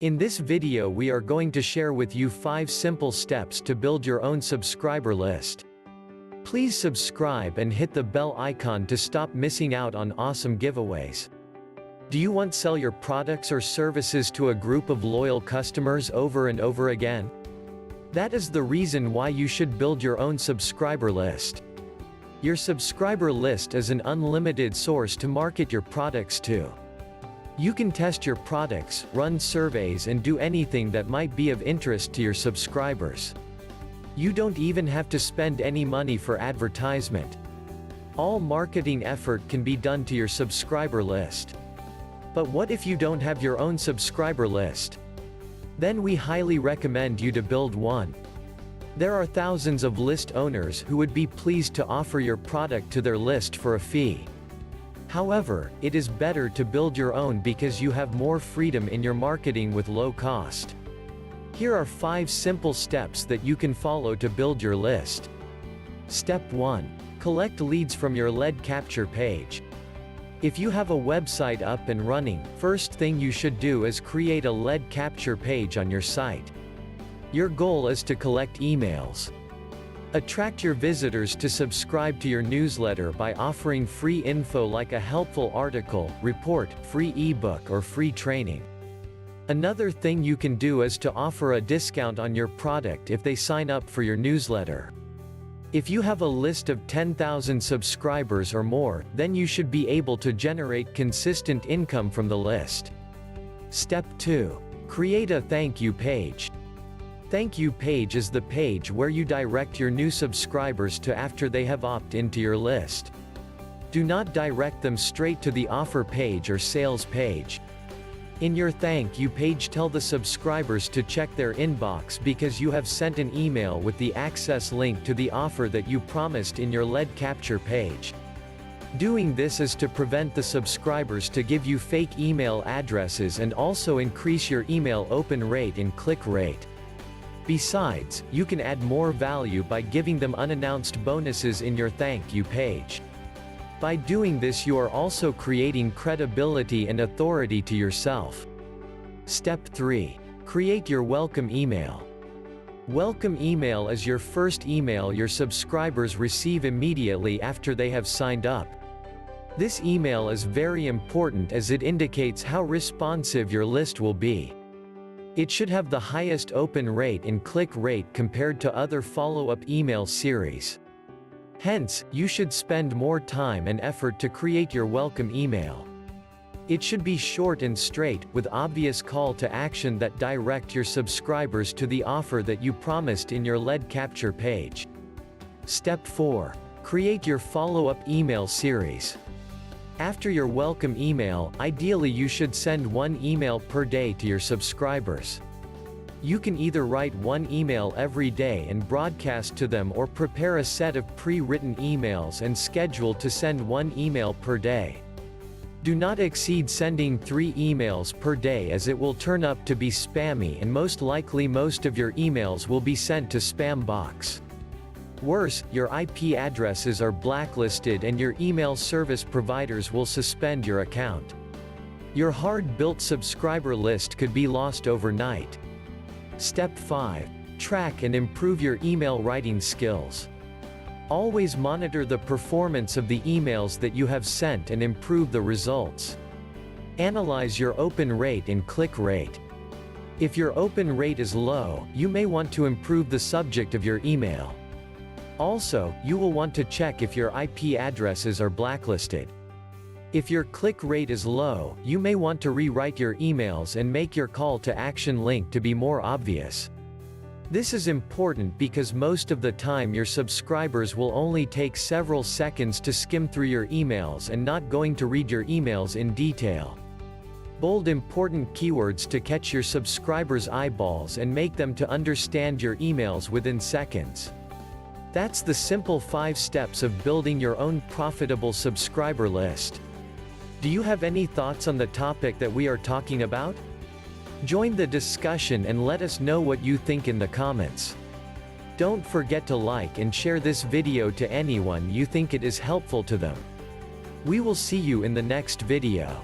In this video we are going to share with you 5 simple steps to build your own subscriber list. Please subscribe and hit the bell icon to stop missing out on awesome giveaways. Do you want to sell your products or services to a group of loyal customers over and over again? That is the reason why you should build your own subscriber list. Your subscriber list is an unlimited source to market your products to. You can test your products, run surveys and do anything that might be of interest to your subscribers. You don't even have to spend any money for advertisement. All marketing effort can be done to your subscriber list. But what if you don't have your own subscriber list? Then we highly recommend you to build one. There are thousands of list owners who would be pleased to offer your product to their list for a fee. However, it is better to build your own because you have more freedom in your marketing with low cost. Here are 5 simple steps that you can follow to build your list. Step 1. Collect leads from your lead capture page. If you have a website up and running, first thing you should do is create a lead capture page on your site. Your goal is to collect emails. Attract your visitors to subscribe to your newsletter by offering free info like a helpful article, report, free ebook or free training. Another thing you can do is to offer a discount on your product if they sign up for your newsletter. If you have a list of 10,000 subscribers or more, then you should be able to generate consistent income from the list. Step 2. Create a thank you page. Thank you page is the page where you direct your new subscribers to after they have opted into your list. Do not direct them straight to the offer page or sales page. In your thank you page, tell the subscribers to check their inbox because you have sent an email with the access link to the offer that you promised in your lead capture page. Doing this is to prevent the subscribers to give you fake email addresses and also increase your email open rate and click rate. Besides, you can add more value by giving them unannounced bonuses in your thank you page. By doing this, you are also creating credibility and authority to yourself. Step 3. Create your welcome email. Welcome email is your first email your subscribers receive immediately after they have signed up. This email is very important as it indicates how responsive your list will be. It should have the highest open rate and click rate compared to other follow-up email series. Hence, you should spend more time and effort to create your welcome email. It should be short and straight, with obvious call to action that direct your subscribers to the offer that you promised in your lead capture page. Step 4. Create your follow-up email series. After your welcome email, ideally you should send 1 email per day to your subscribers. You can either write 1 email every day and broadcast to them or prepare a set of pre-written emails and schedule to send 1 email per day. Do not exceed sending 3 emails per day as it will turn up to be spammy and most likely most of your emails will be sent to spam box. Worse, your IP addresses are blacklisted and your email service providers will suspend your account. Your hard-built subscriber list could be lost overnight. Step 5. Track and improve your email writing skills. Always monitor the performance of the emails that you have sent and improve the results. Analyze your open rate and click rate. If your open rate is low, you may want to improve the subject of your email. Also, you will want to check if your IP addresses are blacklisted. If your click rate is low, you may want to rewrite your emails and make your call to action link to be more obvious. This is important because most of the time your subscribers will only take several seconds to skim through your emails and not going to read your emails in detail. Bold important keywords to catch your subscribers' eyeballs and make them to understand your emails within seconds. That's the simple 5 steps of building your own profitable subscriber list. Do you have any thoughts on the topic that we are talking about? Join the discussion and let us know what you think in the comments. Don't forget to like and share this video to anyone you think it is helpful to them. We will see you in the next video.